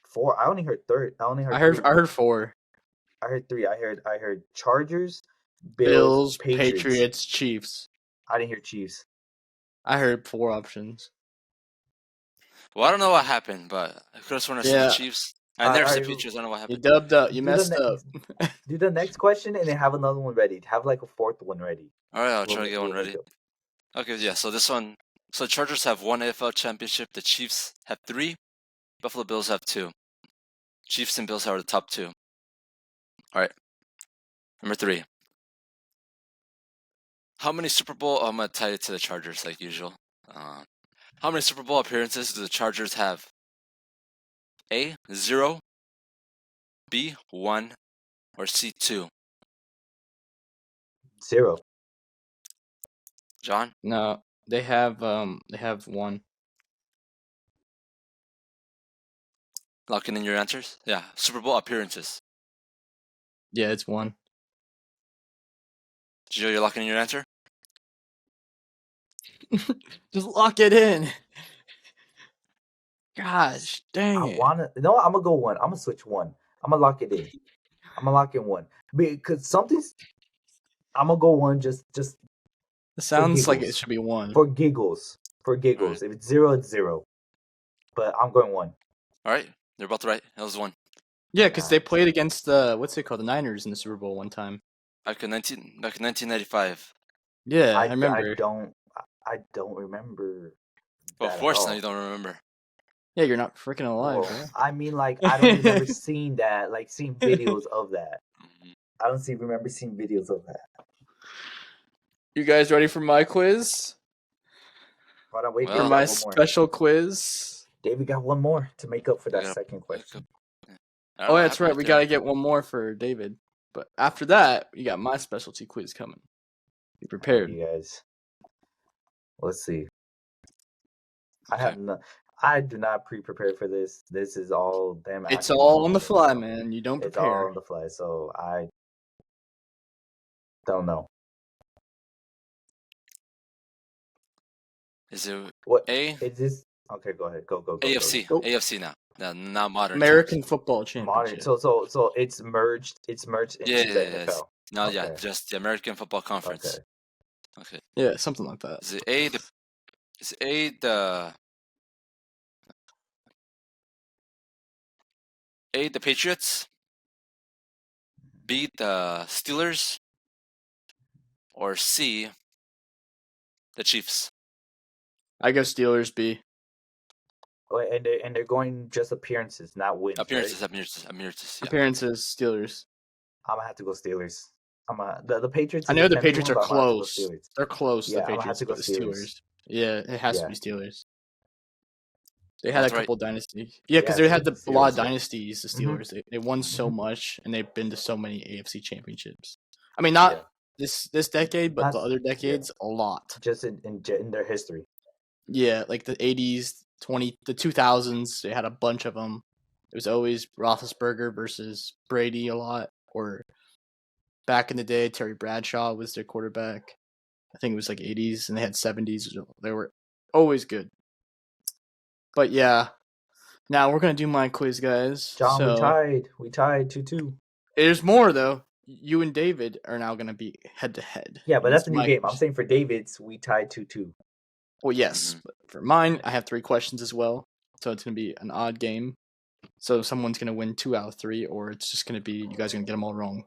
4. I only heard third. I only heard. I heard 3. I heard 4. I heard 3. I heard Chargers, Bills, Patriots. Patriots, Chiefs. I didn't hear Chiefs. I heard 4 options. Well, I don't know what happened, but I could have sworn I said the Chiefs. I never said Patriots. I don't know what You happened. dubbed up. You messed up. Do the next question and then have another one ready. Have like a 4th one ready. All right, I'll try to get one ready. Okay, yeah. So this one. So Chargers have 1 AFL championship. The Chiefs have 3. Buffalo Bills have 2. Chiefs and Bills are the top 2. All right. Number 3. How many Super Bowl? I'm gonna tie it to the Chargers like usual. How many Super Bowl appearances do the Chargers have? A, 0, B, 1, or C, 2? 0. John? No, they have 1. Locking in your answers? Yeah, Super Bowl appearances. Yeah, it's 1. Gio, you're locking in your answer? Just lock it in. Gosh, dang it. No, I'm gonna go 1. I'm gonna switch 1. I'm gonna lock it in. I'm gonna lock in 1 because something's. I'm gonna go 1 just. It sounds like it should be 1. For giggles. Right. If it's 0, it's 0. But I'm going 1. All right, they're both right. That was 1. Yeah, because they played against the the Niners in the Super Bowl one time. Back in 1995. Yeah, I remember. I don't remember. Well, of course, now you don't remember. Yeah, you're not freaking alive, bro. I mean, like, I don't remember seeing that, like, seeing videos of that. I don't remember seeing videos of that. You guys ready for my quiz? Hold on, wait for my special quiz. David got one more to make up for that second question. Oh, that's right. We got to get one more for David. But after that, you got my specialty quiz coming. Be prepared. You guys. Let's see. I do not pre-prepare for this. This is all them. It's asking all me on the to fly, know. man. You don't It's all prepare. on the fly, so I don't know. Is it What A? is this? Okay, go ahead. Go. AFC. Go. AFC now. No, not modern American times. Football Modern. Championship. So it's merged. It's merged into Yeah, the yes. NFL. No, yeah, Okay. just the American Football Conference. Okay. Okay. Yeah, something like that. Is it A? Is A the Patriots? B the Steelers? Or C the Chiefs? I guess Steelers B. Oh, and they're going just appearances, not wins. Appearances. Right? Yeah. Appearances, Steelers. I'm gonna have to go Steelers. The Patriots. I Is know a the tempting Patriots one, are but I'm gonna have to go close. Steelers. They're close, Yeah, the I'm gonna have Patriots, to go but the Steelers. Steelers. Yeah, it has to Yeah. be Steelers. They had That's a right. couple dynasties. Yeah, because Yeah, they had a lot of Steelers, yeah. dynasties, the Mhm. Steelers. They won so Mhm. much, and they've been to so many AFC championships. I mean, not Yeah. this decade, but Not- the other yeah. decades, a lot. Just in their history. Yeah, like the 80s, the 2000s, they had a bunch of them. It was always Roethlisberger versus Brady a lot, or back in the day, Terry Bradshaw was their quarterback. I think it was like 80s, and they had 70s. They were always good. But yeah, now we're gonna do my quiz, guys. John, So we tied 2-2. there's more though. You and David are now gonna be head to head. Yeah, but And that's it's a new my game. I'm question. saying for David's, we tied 2-2. Well, yes, but for mine, I have 3 questions as well, so it's gonna be an odd game. So someone's gonna win 2 out of 3, or it's just gonna be you guys are gonna get them all wrong.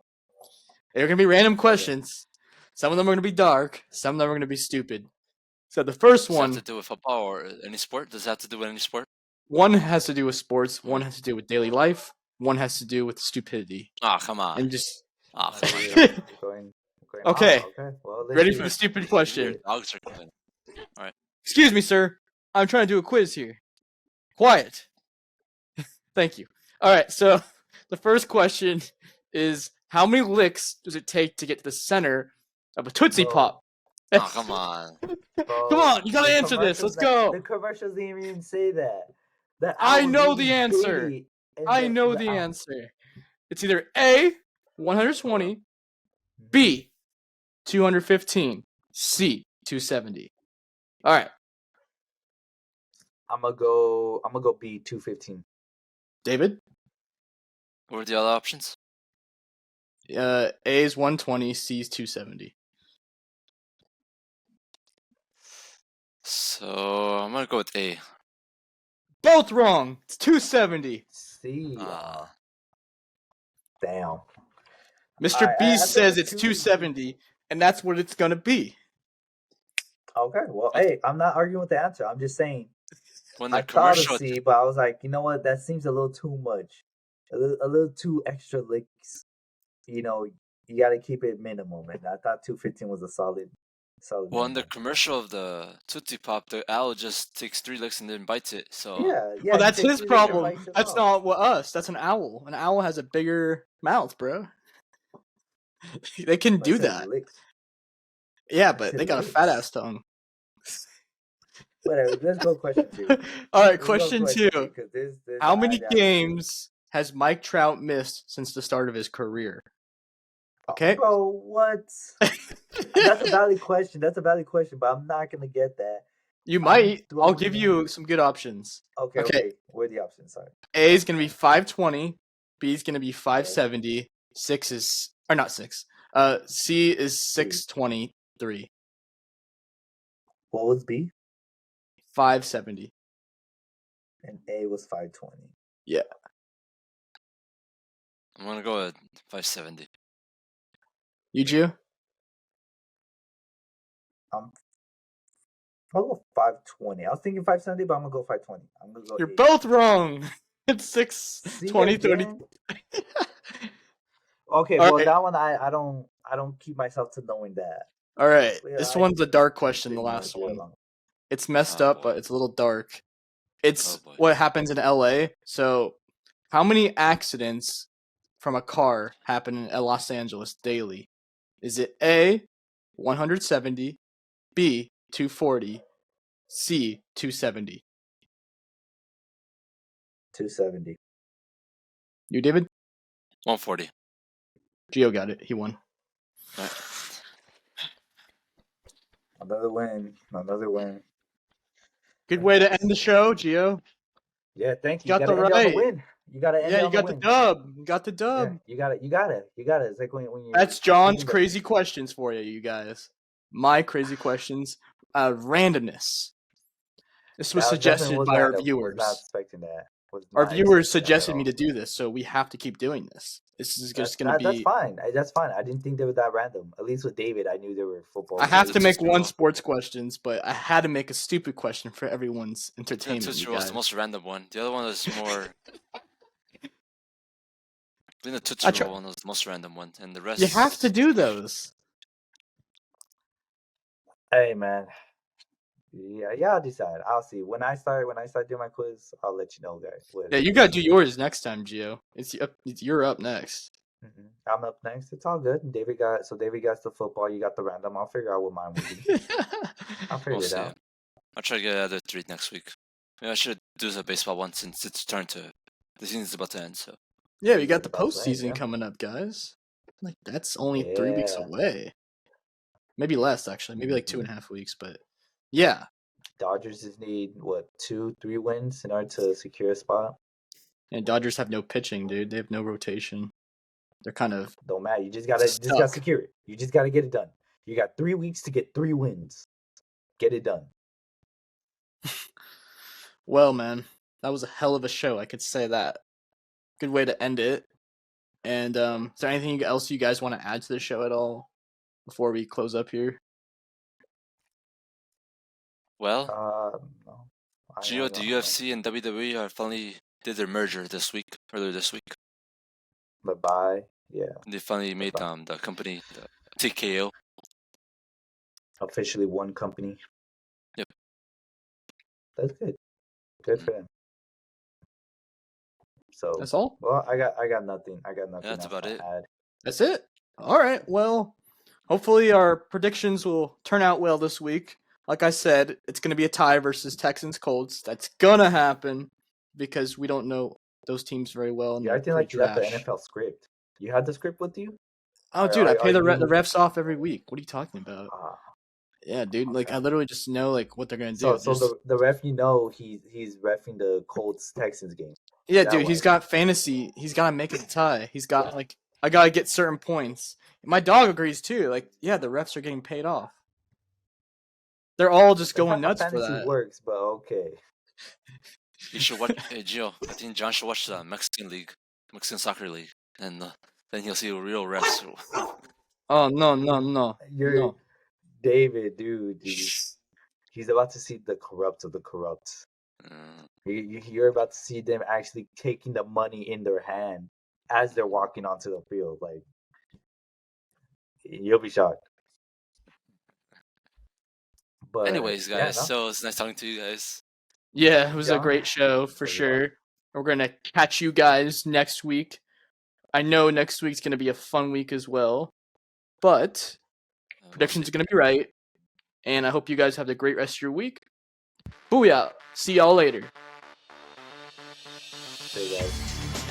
They're gonna be random questions. Some of them are gonna be dark. Some of them are gonna be stupid. So the first Does it one, have to do with football or any sport? Does it have to do with any sport? one has to do with sports. One has to do with daily life. One has to do with stupidity. Oh, come on. And just Oh, come on. We're going Okay. Okay. Well, let's ready see. for the stupid Your question. dogs are coming. Excuse me, sir. I'm trying to do a quiz here. Quiet. Thank you. All right, so the first question is how many licks does it take to get to the center of a Tootsie Bro. Pop? Oh, come on. Bro, Come on, you gotta the answer this. Let's commercials go. The commercials didn't even say that. The I owl's know really the answer. bitty, and I know the owl- answer. It's either A, 120, B, 215, C, 270. All right, I'm gonna go B 215. David. What were the other options? A is 120, C is 270. So I'm gonna go with A. Both wrong. It's 270. C. Ah. Damn. Mr. I Beast think says it's it's 270. 270, and that's what it's gonna be. Okay. Well, hey, I'm not arguing with the answer. I'm just saying. When the I thought commercial, of C, but I was like, you know what? That seems a little too much. A little too extra licks. You know, you got to keep it minimum. And I thought 215 was a solid. well, in the minimum. commercial of the Tootsie Pop, the owl just takes 3 licks and then bites it. So Yeah. Well, that's he takes his 3 licks and problem. bites it That's off. not what us. That's an owl. An owl has a bigger mouth, bro. They can I do said that. licks. Yeah, I but said they got a licks. fat ass tongue. Whatever. Let's go question 2. All right, Let's go question 2. 'cause this How many I- games has Mike Trout missed since the start of his career? Okay. Bro, what? That's a valid question. But I'm not gonna get that. You might. do I'll I give know? you some good options. Okay. Okay. What are the options? Sorry. A is going to be 520. B is going to be 570. 6 is, or not 6. C is 623. What was B? 570. And A was 520. I'm gonna go with 570. You, Jew? I'll go 520. I was thinking 570, but I'm gonna go 520. I'm gonna go. You're A. both wrong. It's See 620, 30. again? Okay, All well right. that one I don't keep myself to knowing that. All right. Yeah, This I one's a dark question, the didn't last get it one. along. It's messed Oh, up, boy. but it's a little dark. It's Oh, boy. what happens in LA. So, how many accidents from a car happen in Los Angeles daily? Is it A, 170, B, 240, C, 270? 270. You, David? 140. Gio got it. He won. All right. Another win. Another win. Good way to end the show, Gio. Yeah, thank you. Got You gotta the end it on the right. win. You gotta end Yeah, it you on the got the win. dub. You got the Yeah, dub. you got it. It's like when you. That's John's crazy questions for you, you guys. My crazy questions. Randomness. This was That definitely suggested was by our random. Was viewers. not expecting that. Our viewers suggested me to do this, so we have to keep doing this. This is just going to That's be. fine. That's fine. I didn't think they were that random. At least with David, I knew they were football. I have to make one Tutorial. sports questions, but I had to make a stupid question for everyone's The entertainment. You Tutorial was guys. the most random one. The other one was more. I think the tutorial one was the most random one, and the rest. You have to do those. Hey man. Yeah, I'll decide. I'll see. When I start doing my quiz, I'll let you know, guys. Yeah, you gotta do yours next time, Gio. You're up next. I'm up next. It's all good. David got the football. You got the random. I'll figure out what mine will be. I'll figure We'll it see. out. I'll try to get the other 3 next week. Maybe I should do the baseball one since it's turned to the season's about to end. So Yeah, we got the That's right, postseason yeah. coming up, guys. Like that's only 3 weeks Yeah. away. Maybe less, actually. Maybe like 2.5 weeks. But yeah, Dodgers just need 2-3 wins in order to secure a spot. and Dodgers have no pitching, dude. They have no rotation. They're kind of Don't matter. You just gotta secure it. You just gotta get it done. You got 3 weeks to get 3 wins. Get it done. well, man. That was a hell of a show. I could say that. Good way to end it. And is there anything else you guys want to add to the show at all before we close up here? well, No. Gio, the UFC and WWE are finally did their merger earlier this week. Bye. Yeah. They finally made the company the TKO. Officially one company. Yep. That's good. Good for them. So That's all? Well, I got nothing. I got nothing. That's else about to it. add. That's it? All right. Well, hopefully our predictions will turn out well this week. Like I said, it's going to be a tie versus Texans Colts. That's going to happen because we don't know those teams very well. And You're they're acting like you got the trash. NFL script. You had the script with you? Oh, dude, I pay the refs off every week. What are you talking about? Yeah, dude. Like I literally just know like what they're gonna do. So the ref, he's reffing the Colts Texans game. Yeah, dude. He's got fantasy. He's gotta make it a tie. He's got like I gotta get certain points. My dog agrees too. Like yeah, the refs are getting paid off. They're all just going nuts for that. Fantasy works, but okay. You should watch. Hey, Gio, I think John should watch the Mexican Soccer League, and then he'll see real refs. Oh no. You're David, dude. He's about to see the corrupt of the corrupt. You're about to see them actually taking the money in their hand as they're walking onto the field. Like, you'll be shocked. But anyways, guys, so it's nice talking to you guys. Yeah, it was a great show for sure. We're gonna catch you guys next week. I know next week's gonna be a fun week as well, but predictions are gonna be right. And I hope you guys have a great rest of your week. Booyah! See y'all later. See you guys.